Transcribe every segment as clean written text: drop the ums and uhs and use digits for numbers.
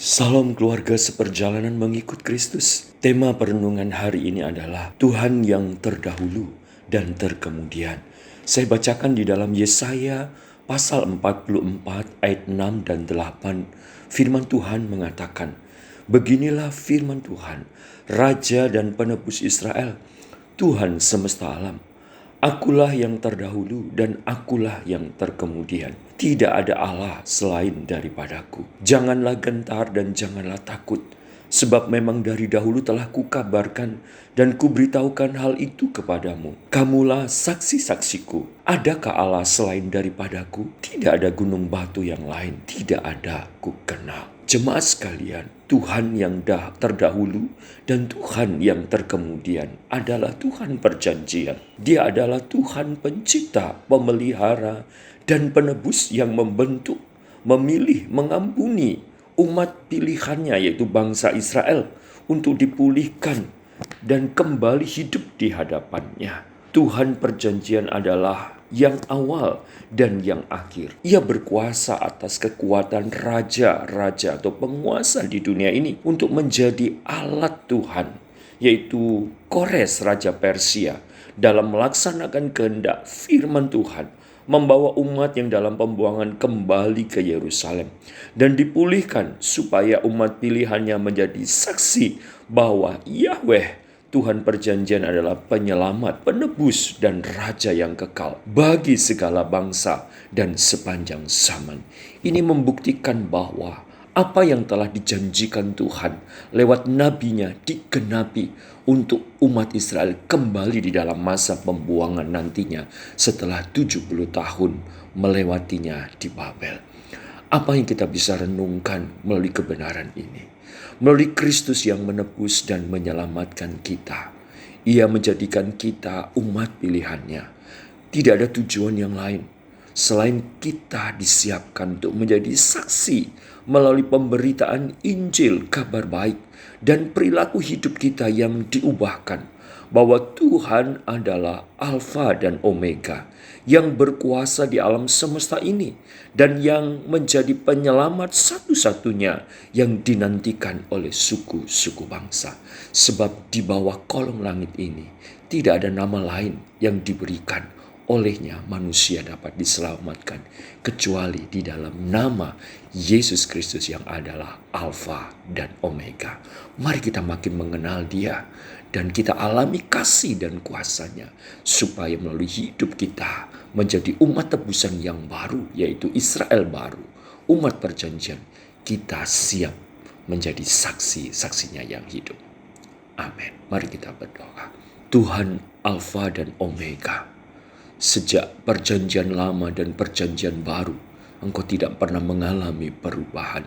Salam keluarga seperjalanan mengikut Kristus. Tema perenungan hari ini adalah Tuhan yang terdahulu dan terkemudian. Saya bacakan di dalam Yesaya pasal 44 ayat 6 dan 8. Firman Tuhan mengatakan, "Beginilah firman Tuhan, Raja dan Penebus Israel, Tuhan semesta alam. Akulah yang terdahulu dan akulah yang terkemudian. Tidak ada Allah selain daripadaku. Janganlah gentar dan janganlah takut, sebab memang dari dahulu telah kukabarkan dan kuberitahukan hal itu kepadamu. Kamulah saksi-saksiku. Adakah Allah selain daripadaku? Tidak ada gunung batu yang lain. Tidak ada kukenal." Jemaat sekalian, Tuhan yang terdahulu dan Tuhan yang terkemudian adalah Tuhan perjanjian. Dia adalah Tuhan pencipta, pemelihara, dan penebus yang membentuk, memilih, mengampuni umat pilihannya yaitu bangsa Israel untuk dipulihkan dan kembali hidup di hadapannya. Tuhan perjanjian adalah yang awal dan yang akhir. Ia berkuasa atas kekuatan raja-raja atau penguasa di dunia ini untuk menjadi alat Tuhan, yaitu Kores Raja Persia, dalam melaksanakan kehendak firman Tuhan, membawa umat yang dalam pembuangan kembali ke Yerusalem dan dipulihkan supaya umat pilihannya menjadi saksi bahwa Yahweh Tuhan perjanjian adalah penyelamat, penebus, dan raja yang kekal bagi segala bangsa dan sepanjang zaman. Ini membuktikan bahwa apa yang telah dijanjikan Tuhan lewat nabinya digenapi untuk umat Israel kembali di dalam masa pembuangan nantinya setelah 70 tahun melewatinya di Babel. Apa yang kita bisa renungkan melalui kebenaran ini? Melalui Kristus yang menebus dan menyelamatkan kita. Ia menjadikan kita umat pilihannya. Tidak ada tujuan yang lain selain kita disiapkan untuk menjadi saksi melalui pemberitaan Injil, kabar baik, dan perilaku hidup kita yang diubahkan bahwa Tuhan adalah Alfa dan Omega yang berkuasa di alam semesta ini dan yang menjadi penyelamat satu-satunya yang dinantikan oleh suku-suku bangsa. Sebab di bawah kolong langit ini tidak ada nama lain yang diberikan olehnya manusia dapat diselamatkan kecuali di dalam nama Yesus Kristus yang adalah Alfa dan Omega. Mari kita makin mengenal Dia dan kita alami kasih dan kuasa-Nya supaya melalui hidup kita menjadi umat tebusan yang baru, yaitu Israel baru, umat perjanjian. Kita siap menjadi saksi-saksinya yang hidup. Amin. Mari kita berdoa. Tuhan Alfa dan Omega, sejak perjanjian lama dan perjanjian baru, Engkau tidak pernah mengalami perubahan.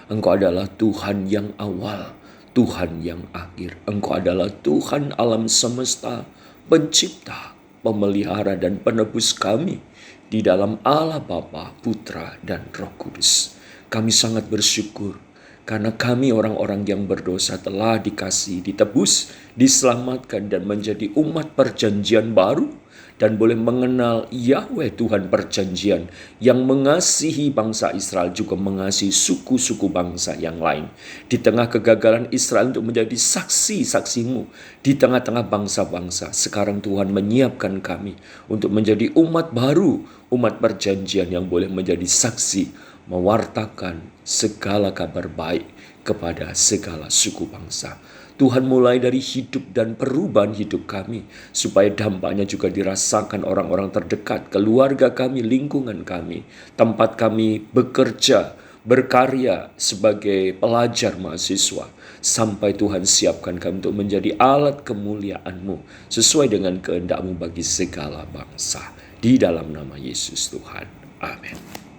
Engkau adalah Tuhan yang awal, Tuhan yang akhir. Engkau adalah Tuhan alam semesta, pencipta, pemelihara, dan penebus kami di dalam Allah Bapa, Putra, dan Roh Kudus. Kami sangat bersyukur karena kami orang-orang yang berdosa telah dikasihi, ditebus, diselamatkan, dan menjadi umat perjanjian baru dan boleh mengenal Yahweh Tuhan perjanjian yang mengasihi bangsa Israel, juga mengasihi suku-suku bangsa yang lain. Di tengah kegagalan Israel untuk menjadi saksi-saksimu di tengah-tengah bangsa-bangsa, sekarang Tuhan menyiapkan kami untuk menjadi umat baru, umat perjanjian yang boleh menjadi saksi, mewartakan segala kabar baik kepada segala suku bangsa. Tuhan mulai dari hidup dan perubahan hidup kami, supaya dampaknya juga dirasakan orang-orang terdekat, keluarga kami, lingkungan kami, tempat kami bekerja, berkarya sebagai pelajar mahasiswa, sampai Tuhan siapkan kami untuk menjadi alat kemuliaan-Mu, sesuai dengan kehendak-Mu bagi segala bangsa. Di dalam nama Yesus Tuhan. Amin.